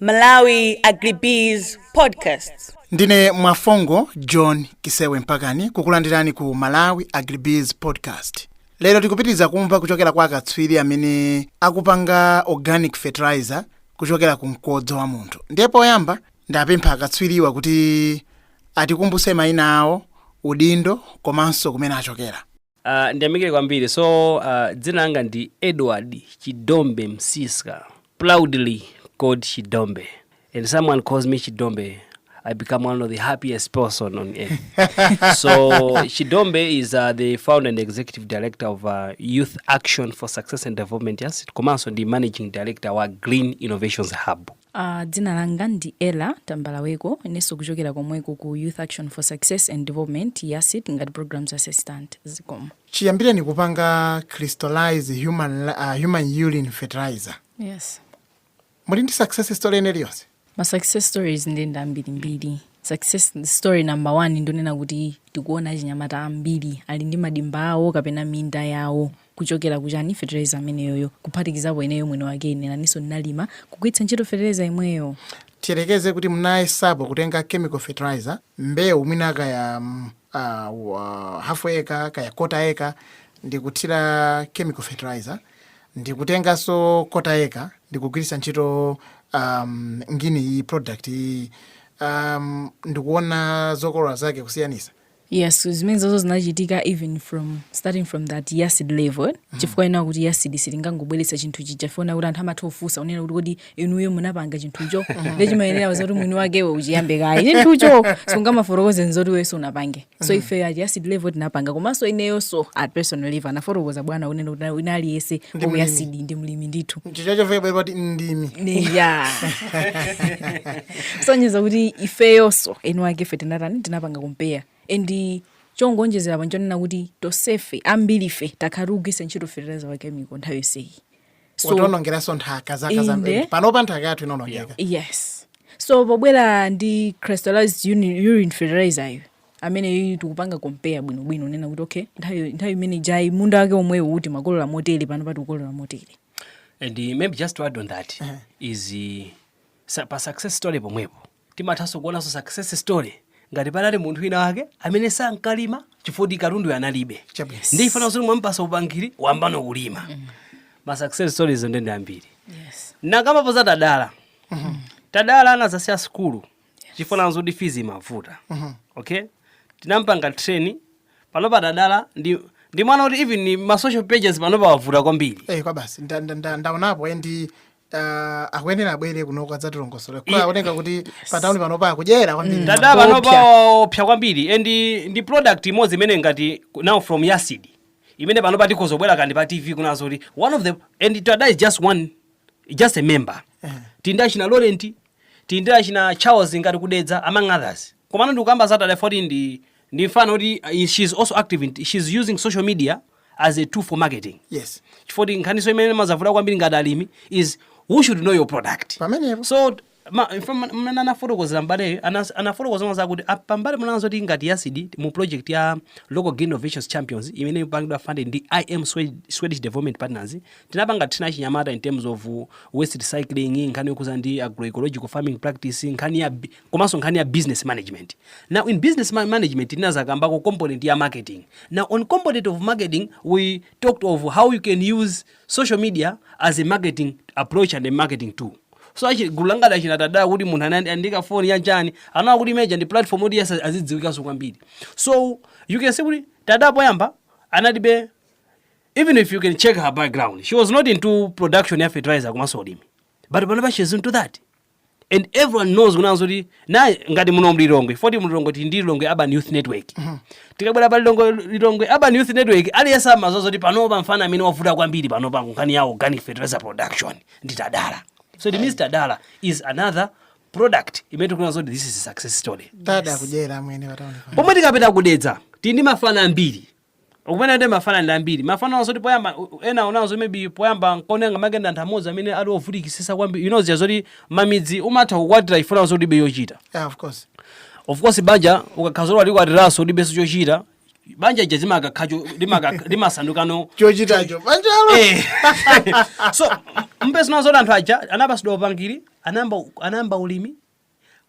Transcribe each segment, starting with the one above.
Malawi Agribees Podcasts. Ndine Mwafongo John Kisewe Mpakani kukulandirani ku Malawi Agribees Podcast. Lero tikupitiriza kumva kuchokera kwa akatswiri amene akupanga organic fertilizer kuchokera ku mkodzo wa munthu. Ndipo poyamba ndapempha akatswiriwa kuti atikumbuse mayina awo, udindo komanso kumene achokera. Ndiyamikire kwambiri. Dzina langa ndi Edward Chidombe Msiska, proudly called Chidombe. And someone calls me Chidombe, I become one of the happiest person on earth. So Chidombe is the founder and executive director of Youth Action for Success and Development. Yes, komanso ndi managing director wa Green Innovations Hub. Dzina langa ndi Ellah Tambalaweko, neso kuchokera komweko ku Youth Action for Success and Development, YASD, ngati programs assistant zikomo. Chiyambire ni kupanga crystallize human urine fertilizer. Yes. Muli ndi success story eneliyonse? Ma success stories ndenda mbiri. Success story number 1 ndonena kuti tikuona chinyamata ambiri ali ndi madimba awo kapena minda yawo kuchokera kuchani fertilizer ameneyoyo kuphatikizapo ineyo mwene wake ine niso ndinalima kugwiritsa ntchito fertilizer imweyo. Tiyerekeze kuti munayesapo kutenga chemical fertilizer mbewu mwinaka ya half acre kaya quarter acre ndikuthira chemical fertilizer, ndikutengaso quarter acre ndikugwiritsa ntchito ngini iyi product ndikuona zokolola zake kusiyanisa. Yes, it means also zinachitika even starting from that YASD level. Chifukwa ina kuti YASD silingangobweretsa chinthu chija fona kuti anthu amathofusa unena kuti inuyo munapanga chinthucho lechimayenera wazoti mwini wakewe uchiyambe kayi chinthucho sungamafotokoze nzoti weso unapange. So ife at YASD level tinapanga komanso ineyo so at personal level anafotokoza bwana unena kuti inali yese ku YASD ndi mlimi ndithu. Chichacho febe bati ndimi. Yeah. So nyeza kuti ifeyo so enu wake fe tinapanga compare. Endi chongonjezera panchonena kuti tosefe ambirife takharugise ntchito fertilizer wa chemical nthawi sei. So tonongera so nthaka zaka zambiri panopa nthaka yathu inonongeka. Yes. So pobwera ndi crystallized urine fertilizer yo amene tikupanga compare bwino nena kuti okay nthawi imene jai munda wake omwewo kuti makolola moteli panopa tikukolola moteli. And maybe just to add on that is pa success story pomwepo timathaso kuona so success story ngati panali munthu wina wake amene sankalima chifukwa katundu analibe. Ndi ifana kuti mwampasa upangiri wambano kulima. Ma success stories ndende ambiri. Yes. Nakama poza tadala. Tadala anazasiya skulu. Chifukwa nzodi fees mavuta. Okay? Tinampanga train panopa tadala ndi mwana kuti even ma social pages panopa wavuta kwambiri. Kwa basi ndaonapo endi akwenera bwere kuno kwa zatilongosole kwa oneka kuti patauni panopa kujera kwambiri. Dada panopa pya kwambiri ndi product imodzi imene ngati now from YASD imene panopa tikozobwera kandi pa TV kunazo kuti one of the and Dada is just a member. Tinda china Laurent, tinda china Charles ngati kudedza among others. Komano ndikamba za Dada 40 ndi mfano kuti she's also active she's using social media as a tool for marketing. Yes. Chifukwa nkhaniso imene mazavuta kwambiri ngati alimi is who should know your product. So from anafotokozera mbale anafotokozera zakuti apambale munanzo ti ngati YASD mu project ya Local Green Innovations Champions imene ipangidwa funded ndi Swedish Development Partners. Tinapanga tina chinyamata in terms of waste recycling, nkhani yokuza ndi agroecological farming practice, komanso nkhani ya business management. Now in business management tinazakambako component ya marketing. Now on component of marketing we talked of how you can use social media as a marketing approach and a marketing tool. So actually gulangada china tada kuti munthu andika phone ya chani anawa kuti meja ndi platform odi azidziwika so kwambiri. So you can see kuti tada poyamba anadibe, even if you can check her background, she was not into production ya fertilizer kuma solimi, but panopa she's into that and everyone knows kunanzo kuti na ngati muno Lilongwe 40 Lilongwe ndi Lilongwe Urban Youth Network. Tikabwera pa Lilongwe Urban Youth Network aliyesa mazozo kuti panopa mfana amene wavuta kwambiri panopa nkhani ya organic fertilizer production ndi Tadala. So the Mr. Dala is another product. Imetu kuna zodi, this is a success story. Tada kujera mwene wataone. Pomwe tikapita kudedza, tindi mafana ambiri. Ukupena ndi mafana ambiri. Mafana wasoti poyamba ena unazo maybe poyamba nkonenga magenda anthamoza amene ali ovutikisisa kwambiri. You know zazoti mamidzi umatha kukwatira ifuna wasoti be yochita. Yeah, of course. Of course banja ukakhazola likwatiraso libeso chochita. Banja jazima akakhacho limasandukano chochitacho banjalo. So mpesa nazo anthu aja anapasidwa upangiri anamba ulimi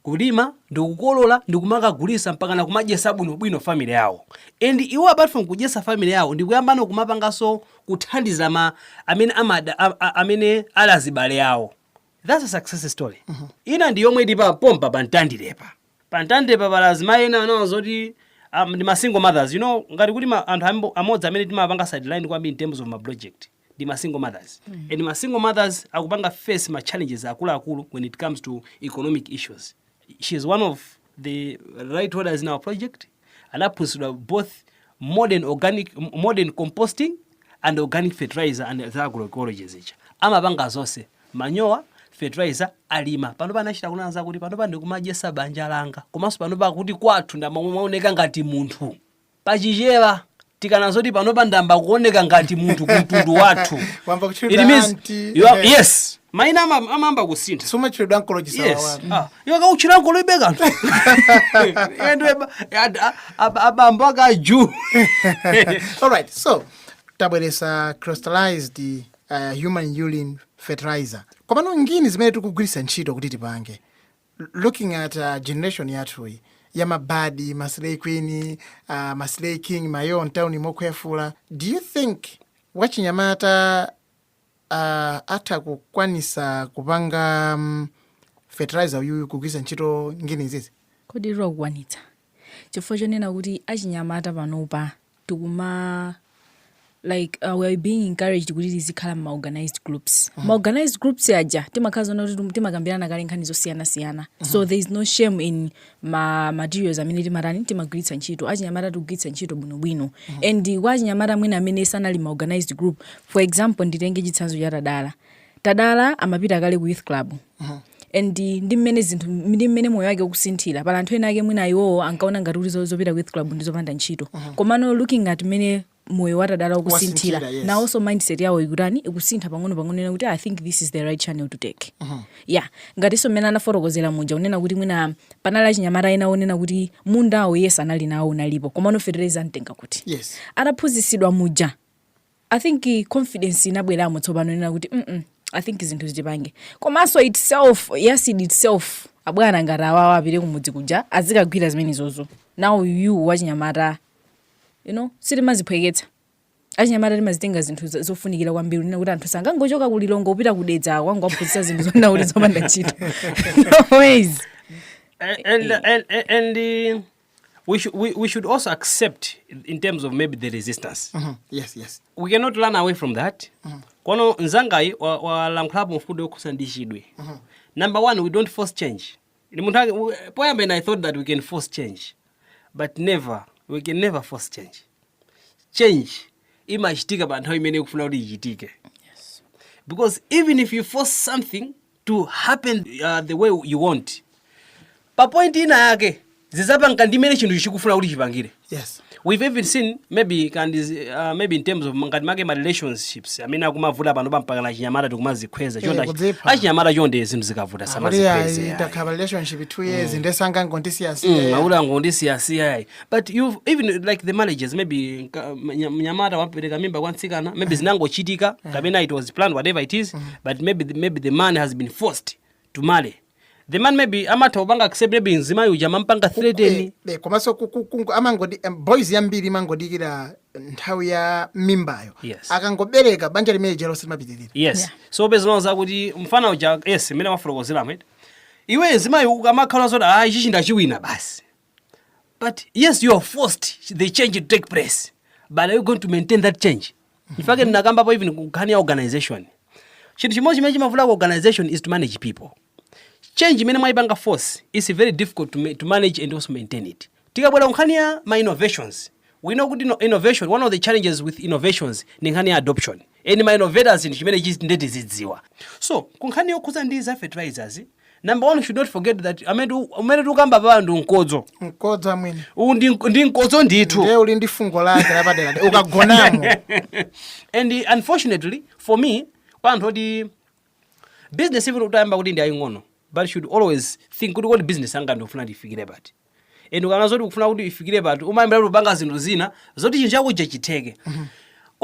kulima ndikukolola ndikumakagulisa mpaka na kumadyesa bwino family yawo. And iwo apart from kudyesa family yawo ndikuyamba nokumapangaso kuthandiza amene alazibale yawo. That's a success story. Ina ndi yomwe ilipa pompa pantandirepa palazimayi ena anawo zoti ndi single mothers. You know, ngati kuti anthu amodzi amene timapanga sideline kwambiri in terms of my project ndi single mothers. And single mothers akupanga face ma challenges akulu when it comes to economic issues. She is one of the right holders in our project, and I pursued both modern composting and organic fertilizer and the agroecology. Amapanga zonse manyowa fertilizer alima pano panachita kunanza kuti pano pandi kumadyesa banja langa komanso pano pakuti kwathu ndamaoneka ngati munthu pachichewa tikanazoti pano pandamba kuoneka ngati munthu kumtundu wathu. It means yes maina amamba kusintha so much oncology sawa yo kauchira nkolo ibeka endwe abamba kaju. All right, so tabweresa crystallized human urine fertilizer komano ngini zimene tikugwirisa ntchito kuti tipange looking at generation yathu ya mabadi maslay queen maslay king mayo town mokwefula. Do you think wachinyamata ata kukwanisa kupanga fertilizer uyu kugwirisa ntchito ngini zizi? Kodi rogwanita chifukwa chonena kuti achinyamata panopa tikuma like we are being encouraged kuti tizikhala ma organized groups. Ma organized groups aja timakhaza kuti timakambirana kale nkhani zosiyana. So there is no shame in materials amene timagwiritsa ntchito. Achinyamata tikugwiritsa ntchito bwinobwino. And wachinyamata mwina amene sanali ma organized group, for example nditenge chitsanzo cha Tadala amapita kale ku youth club. And ndi mmene moyo wake ukusinthira pala anthu ena ake mwina iwo ankaona ngati kuti zopita ku youth club ndizopanda ntchito. Komano looking at mmene moyo wa Tadala ukusinthira, yes. Na also mindset yawo ikutani ikusintha pang'ono kuti I think this is the right channel to take. Yeah, ngati so mmene anafotokozera muja unena kuti mwina panali achinyamata ena onena kuti mundawo yes anali nawo unalipo komano fertilizer ntenga kuti yes adaphunzitsidwa muja. I think confidence inabweramo tsopano nena kuti I think zinthu zipange komanso YASD itself abwana ngati awawa apite kumudzi kuja azikagwira zimene zozo. Now you wachinyamata sitimaziphweketsa achinyamata timazitenga zinthu zofunikira kwambiri nena kuti anthu sangangochoka ku Lilongwe upita kudedza kwangu aphunzitsa zinthu zona kuti zopanda ntchito. Always. And we should also accept in terms of maybe the resistance. Yes. We cannot run away from that. Kono nzangai walankhulapo mfundo yokusandishidwe. Number one, we don't force change. Poyambe I thought that we can force change, but we can never force change. Change imachitika pa nthawi imene kufuna kuti ichitike. Yes. Because even if you force something to happen the way you want, pa point ina yake zizapanga ndimene chinthu chikufuna kuti chipangire. Yes. We've even seen maybe in terms of ngati make ma relationships. Amene akumavuta pano pampaka na chinyamata tikumazikhweza chonda achinyamata chonde zinthu zikavuta samazikhweza. Ita relationship 2 years ndesanga ngondisiyasiya. Aula ngondisiyasiya. But you even like the marriages maybe mnyamata wapereka mimba kwa nsikana maybe zinangochitika kapena it was planned whatever it is, but maybe the man has been forced to marry. The man maybe amata ubanga accept maybe nzima yuja mampanga threaten. Komanso amangodi boys yambiri mangodikira nthawi ya mimbayo. Yes. Akangobereka banja limene jealousy mapitirira. Yes. Yeah. So bezonza kuti mfana uja yes mena mafotokozera mate. Iwe nzima yu amakhala zoda ichi ndachiwina basi. But yes, you are forced the change to take place. But are you going to maintain that change? In fact nakamba po even kukhania organization. Chinthu chimodzi chimene chimavula organization is to manage people. Change mene maibanga force is very difficult to manage and also maintain it. Tikabwera nkhania ma innovations. We know good innovation. One of the challenges with innovations ni nkhania adoption. And my innovators in chimene chisi ndeti zidziwa. So kunkhania okhuza ndi za fertilizers. Number one, you should not forget that umene tukamba bandu nkodzo. Nkodzo amwene. Ndi nkodzo ndithu. Ndiye uli ndi fungo lake lapadera ukagonamo. And unfortunately for me, pantho di business even utayamba kuti ndi aying'ono. But you should always think kuti what business anga ndofuna ndifikire pati. And ukana zoti kufuna kuti ifikire pati umayambira lubanga zinthu zina zoti chinja kuje chiteke.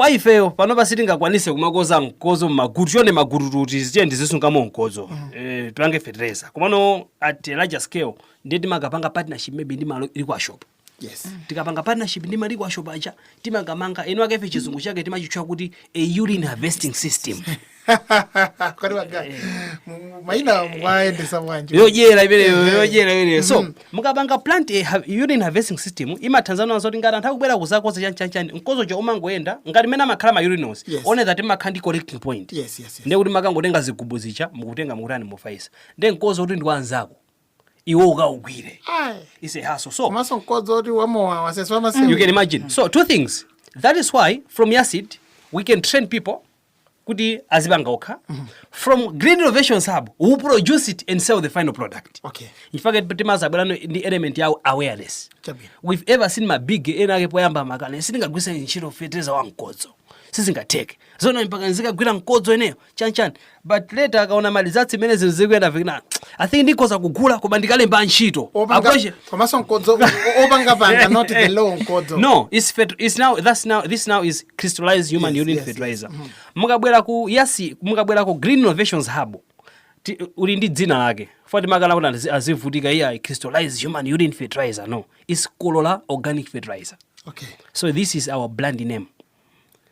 kwa ifeyo panopa sitingakwanise kumakoza mkozo m'magutu chonde magutu kuti ziche ndizisungamo mkozo tulange fertilizer komano at a larger scale ndiye timakapanga partnership maybe ndi malo ili kwa shop. Yes. Tikapanga partnership ndi mali kwa shop acha timakamanga eno akefe chizungu chake timachitchwa kuti a urine harvesting system. Kwani wagai maina waende samwanji yojera imeneyo so mukapanga plant a urine harvesting system imathanzana nazo ngati anthu akubwera kuzakoza chanchani mkozo cho umangoenda ngati mena makhala ma urinals one that makhandi collecting point. Yes. Ndiye kuti makangotenga zigubu zicha mukutenga mukutani mufaisa ndiye mkozo kuti ndi wanzako iwo ukaugwire. It's a hassle. So maso mkozo kuti wamowa waseswa masimu. You can imagine. So two things. That is why from YASD we can train people kuti azibanga okha. From Green Innovations Hub who produce it and sell the final product. Okay. In fact timazabwera the element ya awareness. We've ever seen my big enake poyamba makane singagwisa ntchito fertilizer wa mkozo. Sizingateke. Zona mpaka nzikagwira mkozo eneyo chanchan. But later akaona mali zatsi mene zikuenda vikina. I think ndikoza kugula koma ndikalemba ntchito. Komaso mkozo obanga panga not the low mkozo. No, this now is crystallized human urine fertilizer. Mukabwera ku mukabwera ku Green Innovations Hub. Uli ndi dzina lake. Foti makala kuti azivutika iya crystallized human urine fertilizer. No, it's Kolola organic fertilizer. Okay. So this is our brand name.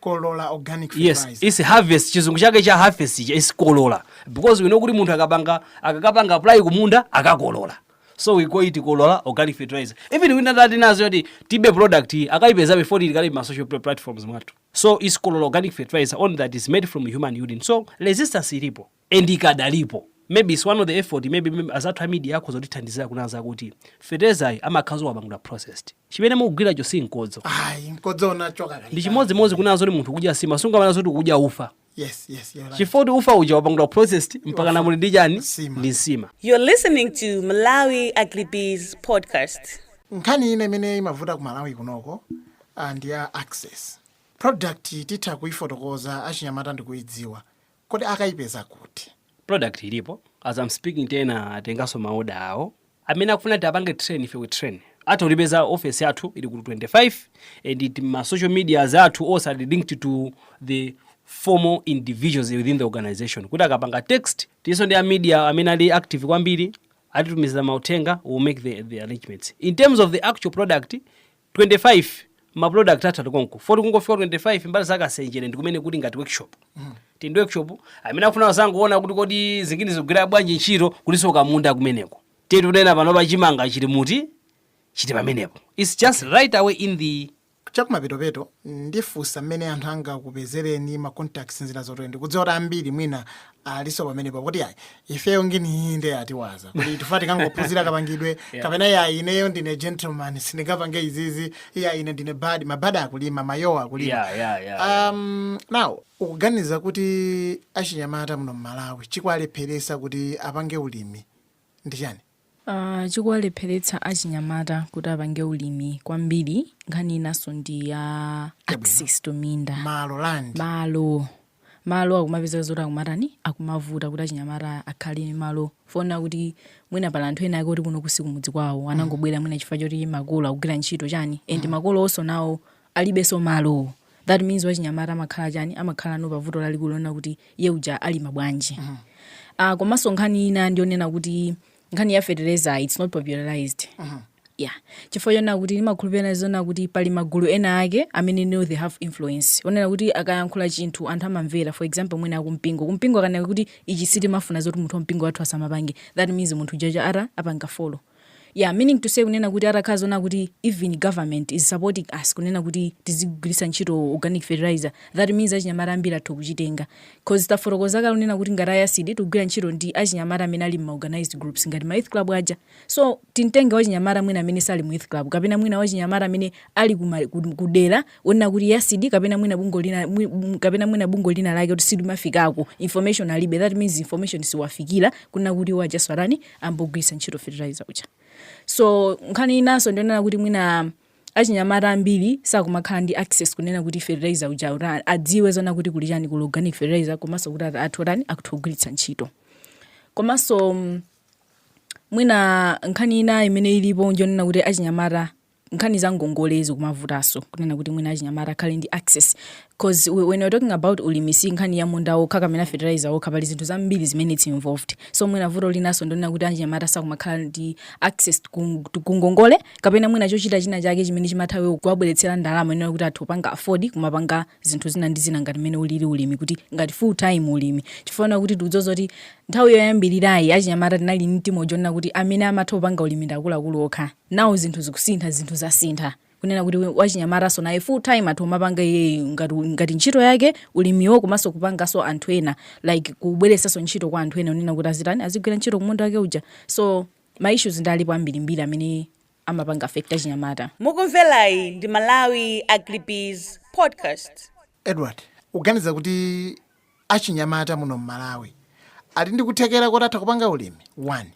Kolola organic fertilizer. Yes, it's harvest. Chizungu chake cha harvest is Kolola. Because we know kuti munthu akakapanga apply kumunda akakolola. So we call it Kolola organic fertilizer. Even we that nazo yoti tibe product akaipeza before it kali ma social platforms mwatu. So it's Kolola organic fertilizer on that is made from human urine. So resistance ilipo and ikadalipo. Maybe it's one of the effort maybe as a media yako zotithandizira kunaza kuti fertilizer amakhazo wabangula processed. Chimene mugwira cho si nkodzo. Nkodzo unachoka kali. Ndi chimodzimodzi kunazo kuti munthu kudya sima sunga mana zoti kudya ufa. Yes, you're right. Chifoti ufa uja wabangula processed mpaka na muli ndi chani ndi nsima. You're listening to Malawi Agribees podcast. Nkhani ine imene imavuta ku Malawi kunoko and ya access. Product titha kuifotokoza achinyamata ndikuidziwa. Kodi akaipeza kuti? Product ilipo as I'm speaking tena atengaso maoda awo amene akufuna kuti apange train ife we train atolipeza office yathu ili ku 25 and it ma social media zathu also are linked to the formal individuals within the organization kuti akapanga text tiso ndi media amene ali active kwambiri atitumiza mautenga will make the arrangements. In terms of the actual product 25 ma product atatu konko foti kungofika 25 mbali zaka senjere ndikumene kuti ngati workshop tindo workshop amene akufuna wazangoona kuti kodi zingine zikugwira bwanji ntchito kulisoka munda kumeneko titunena panopa chimanga chili muti chiti pamenepo. It's just right away in the chakumapetopeto ndifusa mmene anthu anga kupezereni ma contacts nzira zotoende kudziwa ambiri mwina aliso pamenepo kuti ayi ifeyo ngini inde atiwaza kuti tufati kangophunzira kapangidwe kapena ya ineyo ndine gentleman sindikapange izizi ya ine ndine bad mabada akulima mayowa akulima. Now ukuganiza kuti achinyamata muno Malawi chikwalepheresa kuti apange ulimi ndi chani? Chikwalepheretsa achinyamata kuti apange ulimi kwambiri nkhani inaso ndi ya access to minda. Malo akumapeza zoti akumatani akumavuta kuti achinyamata akhale malo fona kuti mwina pala anthu ena kuti kuno kusiku mudzi kwawo anangobwera mwina chifukwa choti makolo akugwira ntchito chani and makolo also nawo alibenso malo. That means wachinyamata amakhala chani amakhala no pavuto lalikulu lona kuti iye uja ali mabwanji. Komanso nkhani ina ndionena kuti nkhani ya fertilizer it's not popularized. Yeah. Chifukwa yona kuti limakhulupirana zona kuti pali magulu ena ake amene know they have influence. Onena kuti akayankhula chinthu anthu amamvera. For example mwina kumpingo kana kuti ichi siti mafuna zoti munthu mpingo wathu asamapange. That means munthu jaja ara apanga follow. Yeah, meaning to say kunena kuti arakhazo na kuti even government is supporting us kunena kuti tizigwirisa ntchito organic fertilizer. That means achinyamata ambiri athu kuchitenga. Cause tafotokozaka kunena kuti ngati YASD tugwira ntchito ndi achinyamata amene ali ma organized groups ngati ma youth club aja. So tintenga wachinyamata mwina amene sali mu youth club kapena mwina wachinyamata amene ali kudera onena kuti YASD kapena mwina bungo lina lake kuti sidimafikako information alibe. That means information siwafikira kunena kuti waja swarani ambogwirisa ntchito fertilizer uja. So nkhani inaso ndionena kuti mwina achinyamata ambiri sakumakhala ndi access kunena kuti fertilizer uja adziwe zona kuti kuli chani ku organic fertilizer komanso kuti atholani akutogwiritsa ntchito. Komanso mwina nkhani ina imene ilipo ndionena kuti achinyamata nkhani za ngongolezi kumavutaso kunena kuti mwina achinyamata akhale ndi access, because when you're talking about ulimi si nkhani ya munda okha kamene fertilizer okha, pali zinthu zambiri zimene it's involved. So mwina vuto linaso ndonena kuti achinyamata sakumakhala ndi access ku ngongole kapena mwina chochita china chake chimene chimathawe kuwabweretsera ndalama inena kuti athu panga afford kumapanga zinthu zina ndi zina ngati mmene ulili ulimi, kuti ngati full time ulimi. Chifuna kuti tidzozoti nthawi yoyambirirayi achinyamata tinali ndi mtima ojona kuti amene amatha kupanga ulimi ndakuluakulu okha. Nawo zinthu zikusintha, zinthu zasintha kunena kuti wachinyamata so naye full time athu mapanga iye ngati ntchito yake ulimiwo komanso kupangaso anthu ena, like kubweretsaso ntchito kwa anthu ena unena kuti azitani azigwira ntchito kumunda wake uja. So ma issues ndalipo ambirimbiri amene amapanga affect achinyamata. Mukumvelayi ndi Malawi Agribees podcast. Edward, uganiza kuti achinyamata muno Malawi ali ndi kuthekera kuti atha kupanga ulimi? One,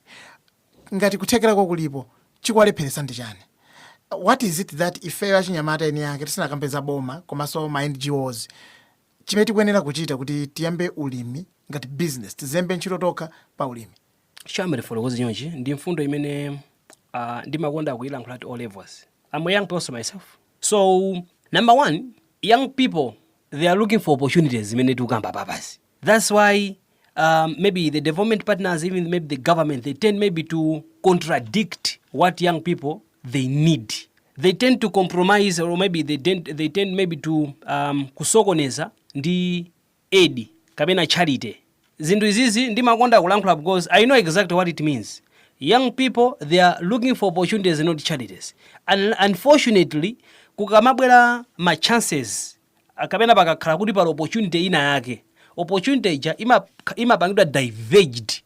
ngati kuthekera kulipo chikuwalepheresa ndi chani? What is it that ifeyo achinyamata eni yake tisanakambeza boma komanso ma NGOs chimene tikuyenera kuchita kuti tiyambe ulimi ngati business, tizembe ntchito tokha pa ulimi? Shamere folokozi nyonji ndi mfundo imene ndimakonda kuyilankhula at all levels. I'm a young person myself. So number one, young people, they are looking for opportunities zimene tikukamba papasi. That's why maybe the development partners, even maybe the government, they tend maybe to contradict what young people they need. They tend to compromise, or maybe they tend maybe to kusokoneza ndi aid kapena charity. Zinthu izizi ndimakonda kulankhula because I know exactly what it means. Young people, they are looking for opportunities and not charities. And unfortunately, kukamabwera ma chances kapena pakakhala kuti pali opportunity ina yake, opportunity ja imapangidwa diverged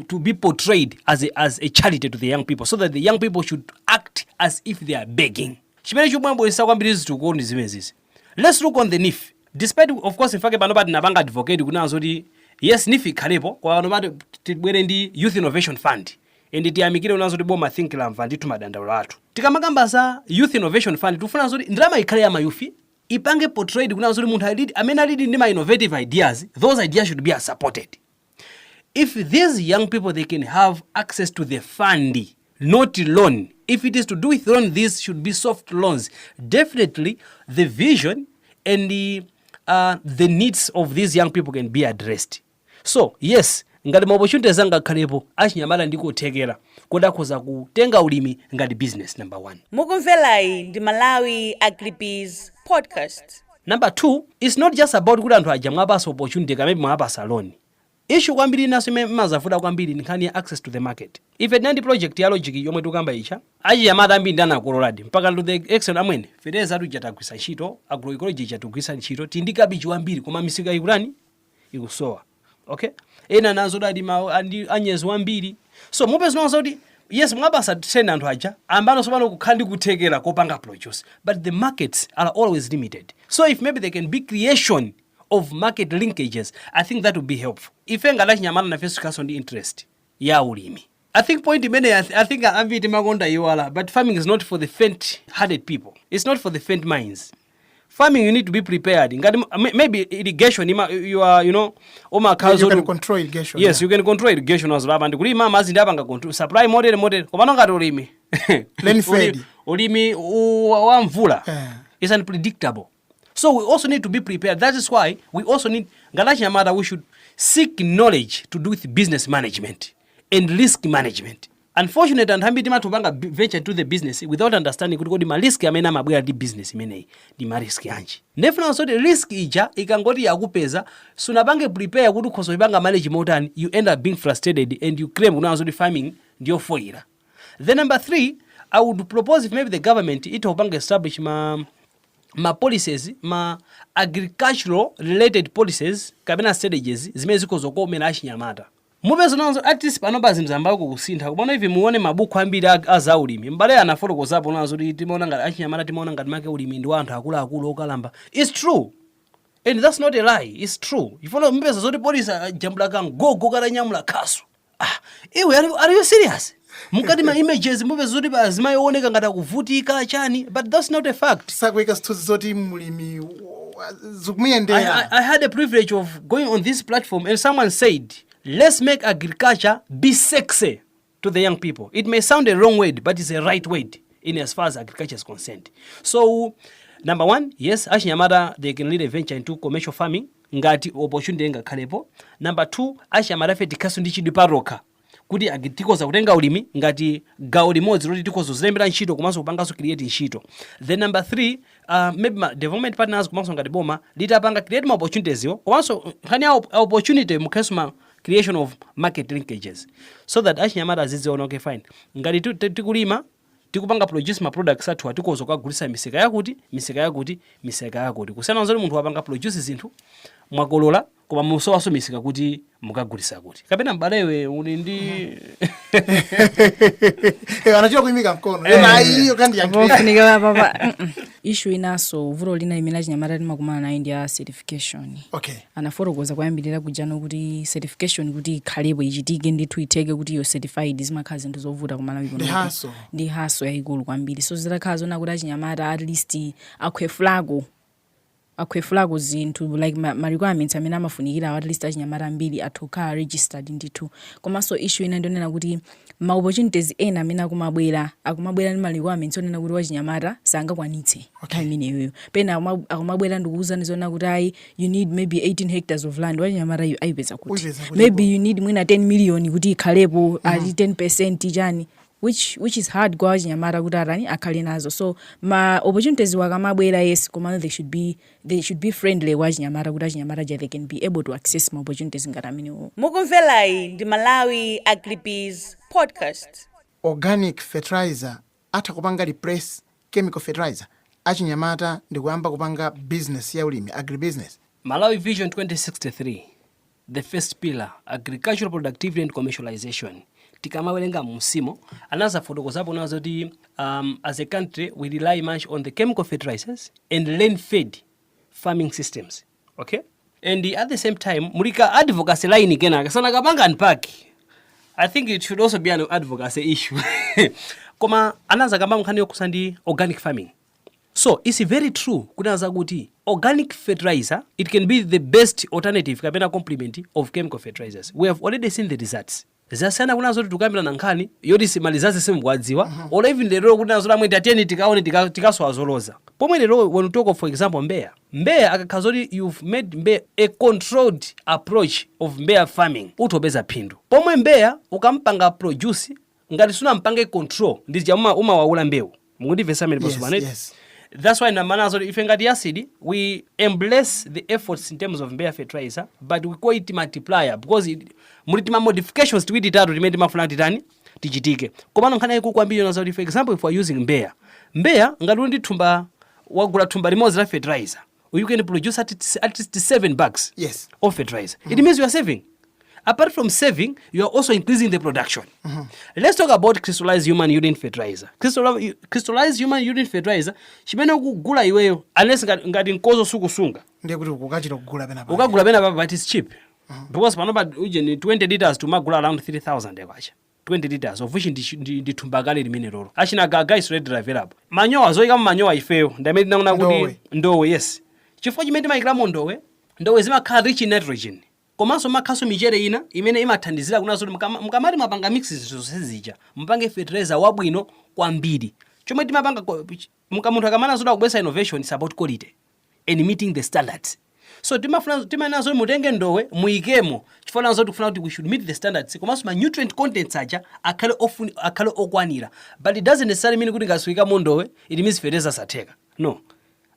to be portrayed as a charity to the young people, so that the young people should act as if they are begging. Chimene chomwambulisa kwambiri zituko ndi zimezi. Let's look on the NIF. Despite, of course, in fact, panopati napanga advocate kunazo kuti yes, NIF ikhalepo kwa panopati tibwere ndi Youth Innovation Fund. Endi tiyamikire unazo kuti boma think lamva ndi tumadandaulo athu. Tikamakamba za Youth Innovation Fund tufuna zoti ndrama ikhale ya mayufi ipange portrayed kunazo kuti munthu amene alidi ndi ma innovative ideas, those ideas should be supported. If these young people, they can have access to the fund, not loan. If it is to do with loan, these should be soft loans. Definitely, the vision and the needs of these young people can be addressed. So, yes, ngati ma opportunities anga khalepo achinyamata ndikuthekera kodakhoza kutenga ulimi ngati business. Number one. Mukumvelayi ndi Malawi Agribees podcast. Number two, it's not just about kuti anthu aja mwapasa opportunity kamene mwapasa loan. Issue kwambiri naso mazafuda kwambiri nkhani ya access to the market. If nandi project ya logic yomwe tukamba icha achinyamata ambiri ndana kololadi mpaka to the extent amwene fertilizer atu chatagwisa ntchito, agroecology chatugwisa ntchito, tindikabichi wambiri koma misika ikulani ikusowa. Okay, ena nazo dadi anyezi wambiri. So mupeza nazo kuti yes, mwabasa send anthu aja ambano sopano kukhandi kuthekera kopanga produce, but the markets are always limited. So if maybe there can be creation of market linkages, I think that would be helpful. If engala chinyamata na face kaso ndi interest ya ulimi, I think point many, I think ambiti makonda iwala, but farming is not for the faint-hearted people. It's not for the faint minds. Farming, you need to be prepared. Maybe irrigation, you are, you know, you can control irrigation. Yes, yeah. You can control irrigation as well. And kulima mazi ndapanga control supply model komano ngati ulimi. Rain fed. Ulimi wa mvula. It's unpredictable. So we also need to be prepared. That is why we also need ngalachi yamada, we should seek knowledge to do with business management and risk management. Unfortunately, and hambi tima tupanga venture to the business without understanding kuti kodi ma risk amene amabwera di business imene di ma risk yanji. Nefuna so the risk ija ikangoti yakupeza sunabange prepare kuti khoso ibanga manage motani, you end up being frustrated and you claim kuna so the farming ndio foira. Then number 3, I would propose if maybe the government itopanga establish ma policies, ma agricultural related policies kabena strategies zimene zikozokomera achinyamata. Mupezo nazo at least panoba zimzambako kusintha kubona ivi muone mabuku ambiri aza ulimi mbale anafotokozapo nazo kuti timaona ngati achinyamata timaona ngati make ulimi ndi anthu akulu okalamba. It's true, and that's not a lie. It's true. Ifuna mupezo zoti police jambula kangogo karanyamula kaso. Iwe are you serious? Mukati ma images mupezo zoti zimayooneka ngati kuvutika chani, but that's not a fact. Sakweka stuzi zoti mulimi I had the privilege of going on this platform and someone said, let's make agriculture be sexy to the young people. It may sound a wrong word, but it's a right word. in as far as agriculture is concerned. So number one, yes, achinyamata they can lead a venture into commercial farming ngati opportunity ngakhalepo. Number two, achinyamata fe tikaso ndi chidwi paroka kuti agitikoza kutenga ulimi ngati gawo limodzi loti tikozo zilembera ntchito komanso kupanganso create ntchito. Then number three, maybe development partners komanso ngati boma litapanga create ma opportunities yo komanso nkhani ya opportunity mukhaso ma creation of market linkages so that achinyamata aziziona okay fine ngati tikulima tikupanga produce ma products athu atikozo kugulisa miseka yakuti kusiyana nzoti munthu wapanga produce zinthu mwakolola koma musowaso miseka kuti mukagulisa kuti kapena mbalewe uli ndi anachira kuimika mkono iyo kandi yakufunika papa issue inaso vuto lina limene achinyamata limakumana nayo ndi ya certification. Okay. Anafotokoza kwayambirira kujano kuti certification kuti ikhalepo ichitike ndithu iteke kuti yo certified zimakhala zinthu zovuta ku Malawi kuno. Ndi haso yayikulu kwambiri. So zitakhala zona kuti achinyamata at least akhwefulago zinthu like ma requirements amene amafunikira at least achinyamata ambiri atokha registered ndithu. Komanso issue ina ndionena kuti ma opportunities ena amene akumabwera ndi ma requirements onena kuti wachinyamata sangakwanitse. Okay. Imeneyo pena akumabwera ndikuuzani zona kuti ayi you need maybe 18 hectares of land wachinyamata ayipeza kuti maybe you need mwina 10 million kuti ikhalepo ati 10% chani which is hard kwa achinyamata kuti arani akhale nazo. So ma opportunities wakamabwera yes koma they should be friendly kwa achinyamata kuti achinyamata they can be able to access ma opportunities ngati amenewo. Mukumvelayi ndi Malawi Agribees podcast. Organic fertilizer atakupanga replace chemical fertilizer achinyamata ndikuyamba kupanga business ya ulimi agribusiness. Malawi Vision 2063, the first pillar, agricultural productivity and commercialization. Tikamawelenga musimo anazafotokozapo nazo kuti as a country we rely much on the chemical fertilizers and land-fed farming systems. Okay? And at the same time mulika advocacy line kenaka sana kapanga unpack. I think it should also be an advocacy issue. Koma anaza kamba nkhani yokusandi organic farming. So it's very true kunaza kuti organic fertilizer it can be the best alternative kapena complement of chemical fertilizers. We have already seen the results. Zasana kunazo tukambira nankhani yoti simalizaze simukwadziwa or even lero kunazo lamwe tateni tikaone tikaswazoloza. Pomwe lero when we talk of for example Mbeya akakazoti you've made Mbeya a controlled approach of Mbeya farming utopeza phindu. Pomwe Mbeya ukampanga produce ngati suna mpange control ndija umawaula mbewu. Mukundivesa mene possible. Yes. That's why namanazo ife ngati YASD we embrace the efforts in terms of Mbeya fertilizer but we call it multiplier because mulitima modifications tweet itatu timene timafuna titani tichitike. Komano nkhani yaku kwambiri nazo for example if we are using Mbeya ngati ndi thumba wagula thumba limodzi la fertilizer you can produce at least 7 bags of fertilizer. It means you are saving. Apart from saving, you are also increasing the production. Let's talk about crystallized human urine fertilizer. Crystallized human urine fertilizer, chimene ukugula iweyo unless ngati nkozo sukusunga. Ndiye kuti ukachita kugula pena pa. Ukagula pena pa but it's cheap. Because panopa uje 20 liters to magula around 3,000 ekwacha. 20 liters of which ndi thumbakale limene lolo. Achina gaga is ready available. Manyowa zoika manyowa ifeyo. Ndamene naona kuti ndowe yes. Chifukwa chimene timayikiramo ndowe zimakhala rich in nitrogen. Komanso makhaso michere ina imene imathandizira kunazo mkamati mapanga mixes zonsezija mpange fertilizer wabwino kwambiri. Chomwe timapanga munthu akamana zoda kubwesa innovation is about quality and meeting the standards. So timanazo mutenge ndowe muikemo chifukwa nazo tikufuna kuti we should meet the standards komanso ma nutrient contents aja akhale okwanira. But it doesn't necessarily mean kuti ngasuyika ndowe it means fertilizer satheka. No.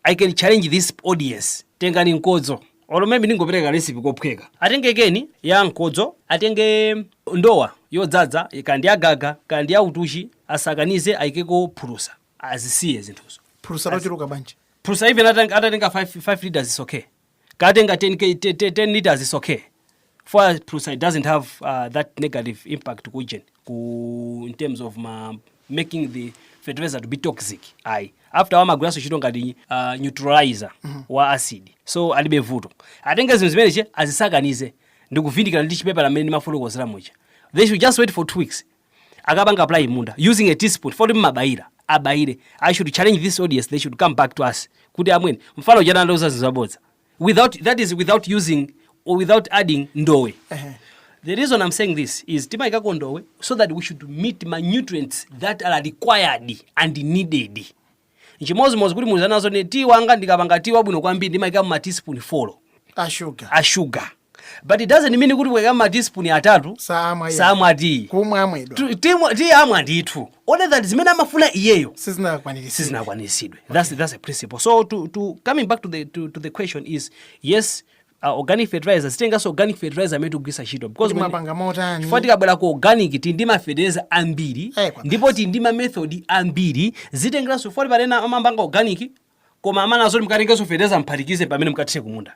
I can challenge this audience. Tengani nkodzo. Olo maybe ningopereka recipe kophweka. Atenge keni ya nkodzo, atenge ndowa yodzaza kandi agaga kandi ya utushi asakanize aikeko phulusa. Azisiye zinthuzo. Phulusa lochiruka banje. Phulusa even atatenga 5 liters is okay. Katenga 10 liters is okay. For phulusa it doesn't have that negative impact in terms of making the fertilizer to be toxic. After wamagulaso chito ngati neutralizer wa acid. So alibe vuto. Atenga zinthu zimeneche azisakanize ndikuvindikira ndi chipepa lamene mafotokozera moja. They should just wait for 2 weeks. Akapanga apply munda using a teaspoon for mabaira. Abaire. I should challenge this audience. They should come back to us. Kuti amweni mfano jana ndoza zizabodza. Without using or without adding ndowe. The reason I'm saying this is timaika kondowe so that we should meet my nutrients that are required and needed. Nchimozimozi kuti muzanazo ne tea wanga ndikapanga tea wabwino kwambiri ndimaika ma teaspoon 4 a sugar. But it doesn't mean kuti weka ma teaspoon 3 samwa tea. Kumwamwedo. Tea amwa ndithu. Only that zimene amafuna iyeyo sizinakwanisidwe. That's a principle. So to coming back to the question is yes, organic fertilizer sitengaso organic fertilizer metu kugwisa chito because mapanga motani fati kabwera ku organic tindima fertilizer ambiri ndipo tindima method ambiri zitengaso fati parena amambanga organic koma amana zoti mkatengeso fertilizer mphatikize pamene mkathire kumunda.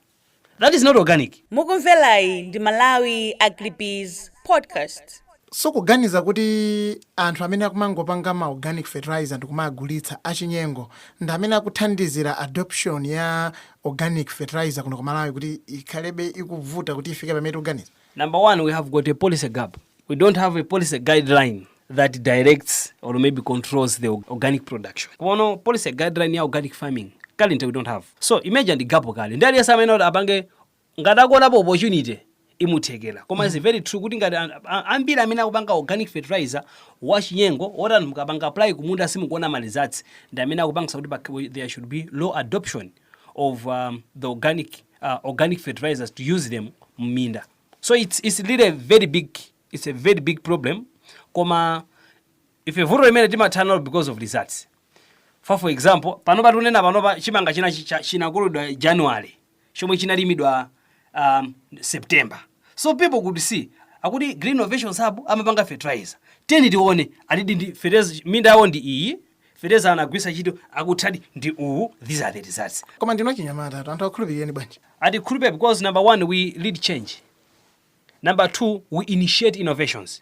That is not organic. Mukumvelayi ndi Malawi Agribees podcast. So kuganiza kuti anthu amene akumangopanga ma organic fertilizer ndikumagulitsa achinyengo ndi amene akuthandizira adoption ya organic fertilizer kuno ku Malawi kuti ikhalebe ikuvuta kuti ifike pamene uganiza. Number one, we have got a policy gap. We don't have a policy guideline that directs or maybe controls the organic production. Kono policy guideline ya organic farming currently we don't have. So imagine the gap kale. Ndali yasa amene apange ngadakola po opportunity imuthekela. Koma is very true kuti ngati ambira amene akupanga organic fertilizer wachinyengo ora mukapanga apply kumunda simukuona malizatsi ndi amene akupangisa kuti there should be low adoption of the organic fertilizers to use them mminda. So it's really a very big problem. Koma if a vuro remene timathanol because of results. For example, panopa tunena panopa chimanga chinakuludwa January. Chomwe chinalimidwa September. So people could see akuti Green Innovation Hub amapanga fertilizer. Teni tione adidi ndi fertilizer minda yawo ndi iyi. Fertilizer anagwisa chito akutadi ndi uwu. These are the results. Koma ndino chinyamata anthu akhulupirira bwanji. Ati khulupirira because number one we lead change. Number two we initiate innovations.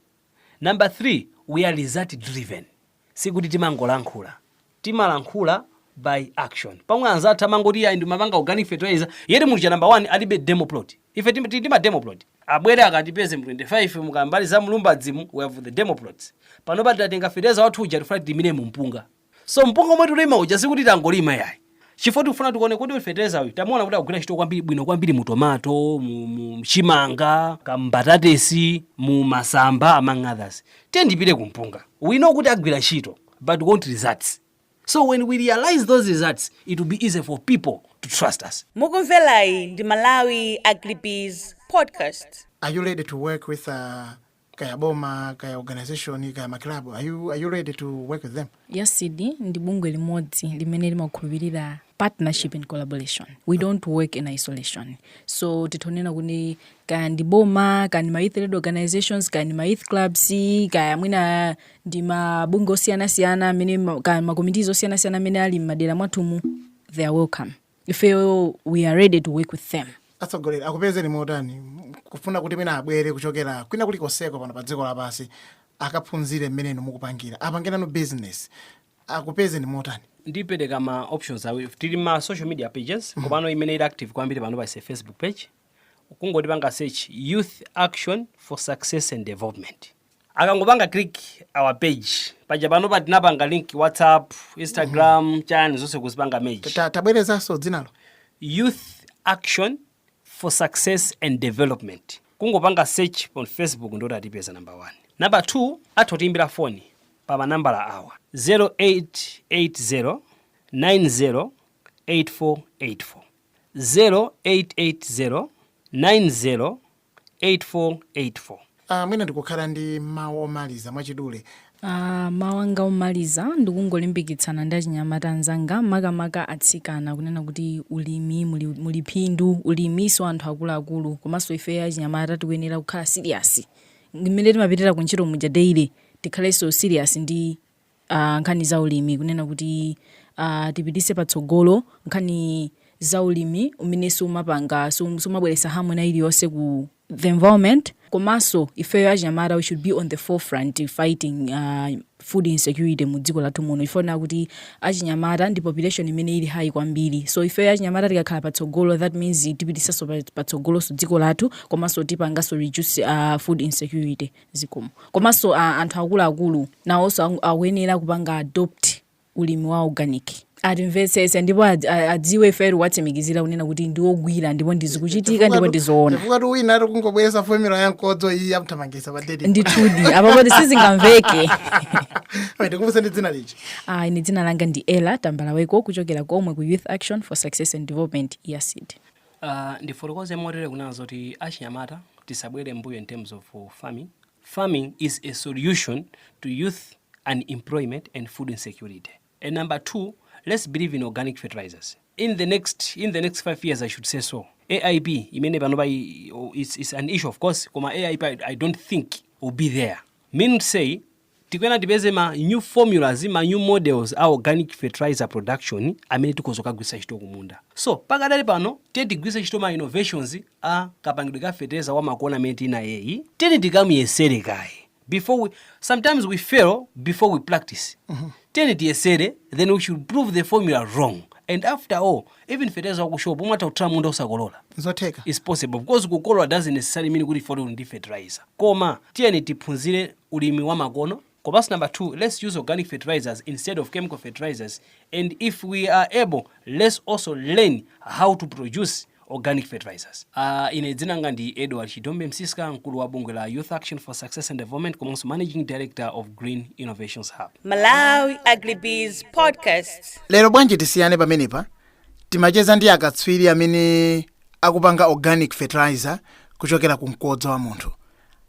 Number three we are result driven. Sikuti timangolankhula. Timalankhula by action. Pamwe anzathu amangoti ya ndi mapanga organic fertilizer yeti mulija number one alibe demo plot. Ife tima demo plot. Abwere akatipeze mu 25 mukambali za mulumba dzimu we have the demo plots. Panopa tatenga fertilizer wathu uja tifuna timine mu mpunga. So mpunga mwetu lima uja sikuti tangolima yayi. Chifukwa tikufuna tikuone kuti fertilizer uyu tamuona kuti akugwira ntchito kwambiri bwino kwambiri mu tomato, mu chimanga, kambatatesi, mu masamba among others. Tendipite ku mpunga. We know kuti agwira ntchito but we want results. So when we realize those results, it will be easy for people to trust us. Mukumvelayi ndi Malawi Agribees podcast. Are you ready to work with kaya boma, kaya organization, kaya maklabu? Are you ready to work with them? YASD ndi bungwe limodzi limene limakhulupirira partnership and collaboration. We don't work in isolation. So titonena kuti kaya ndi boma, kaya ndi ma youth led organizations, kaya ndi ma youth clubs, kaya mwina ndi mabungwe osiyana-siyana amene kaya ma committees osiyana-siyana amene ali m'madera mwathumu, they are welcome. If we are ready to work with them. Atsogolera akupeze ni motani kufuna kuti mwina abwere kuchokera kwina kuli koseko pano pa dziko lapansi akaphunzire mmene mukupangira apangira no business akupeze ni motani. Ndipereka ma options awi tili ma social media pages komano imene ili active kwambiri pano pa Facebook page ukungoti panga search Youth Action for Success and Development. Akangopanga click our page paja pano pa tinapanga link WhatsApp, Instagram, chani zonse kuzipanga page. Tabwereza so dzinalo Youth Action for Success and Development. Kungopanga search on Facebook ndo atipeza number 1. Number 2 atotimbira phone pa manambala awa 0880 90 8484 0880 90 8484. Mwina ndikukhala ndi mawu omaliza mwachidule. Mawu anga omaliza ndikungolimbikitsana ndi achinyamata anzanga makamaka atsikana kunena kuti ulimi muli phindu ulimiso anthu akuluakulu komanso ife achinyamata tikuyenera kukhala serious. Mmene timapitira ku ntchito muja daily tikhalenso serious ndi nkhani za ulimi kunena kuti tipitise patsogolo nkhani za ulimi umenenso umapanga sumabweretsa harmony iliyonse ku the environment. Komanso ife achinyamata we should be on the forefront fighting food insecurity mu dziko lathu muno. Ifona kuti achinyamata ndi population imene ili high kwambiri. So ife achinyamata tikakhala patsogolo that means tipitisaso patsogolo so dziko lathu komanso tipangaso reduce food insecurity zikomo. Komanso anthu akuluakulu nawonso akuyenera kupanga adopt ulimi wa organic atimvetsese ndipo adziwe feru watsimikizira kunena kuti ndiwogwira ndipo ndizikuchitika ndipo ndizoona chifukwa tu wina ari kungobweresa fomula yankodzo iyi yamuthamangisa padede ndithudi apo poti sizingamveke ndikumbuse ndi dzina lichi ine dzina langa ndi Ellah Tambalaweko kuchokera komwe ku Youth Action for Success and Development YASD. Ndifotokoze motere kunazo kuti achinyamata tisabwere mbuyo in terms of farming. Farming is a solution to youth unemployment and food insecurity. And number 2, let's believe in organic fertilizers. In the next 5 years, I should say so. AIP, it's an issue, of course. Koma AIP, I don't think will be there. Meaning to say, tikwena tipeze ma new formulas, ma new models a organic fertilizer production amene tikozoka gwisa chito kumunda. So, pakadali pano, tedi gwisa chito ma innovations a kapangidwe ka fertilizer wa makona meti na yeyi. Tedi tikamuyesere kai. Sometimes we fail before we practice. Tedi tiyesere, then we should prove the formula wrong. And after all, even fertilizer wakushopo umata utra munda usakolola. Zoteka. It's possible because kukolola doesn't necessarily mean kuti folo ndi fertilizer. Koma, tiyeni tiphunzire ulimi wa makono. Kopas number 2, let's use organic fertilizers instead of chemical fertilizers. And if we are able, let's also learn how to produce organic fertilizers. Ine dzina nga ndi Edward Chidombe Msiska, mkulu wa bungwe la Youth Action for Success and Development, komanso Managing Director of Green Innovations Hub. Malawi Agribees Podcast. Lero bwanji tisiyane pamenepa. Timacheza ndi akatswiri amene akupanga organic fertilizer kuchokera ku mkodzo wa munthu.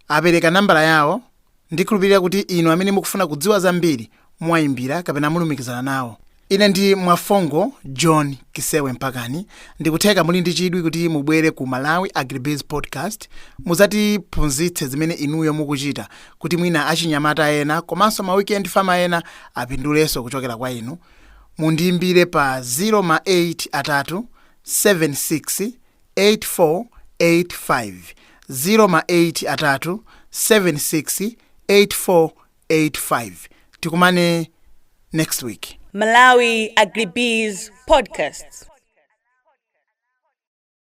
Apereka nambala yawo. Ndikhulupirira kuti inu amene mukufuna kudziwa zambiri mwayimbira kapena mulumikizana nawo. Ine ndi Mwafongo John Kisewe Mpakani. Ndikutheka muli ndi chidwi kuti mubwere ku Malawi Agribees Podcast. Muzatiphunzitse zimene inuyo mukuchita kuti mwina achinyamata ena komanso ma weekend farmer ena apindulenso kuchokera kwa inu. Mundiimbire pa 08 76 8485 08 76 8485. Tikumane next week. Malawi Agribees Podcast.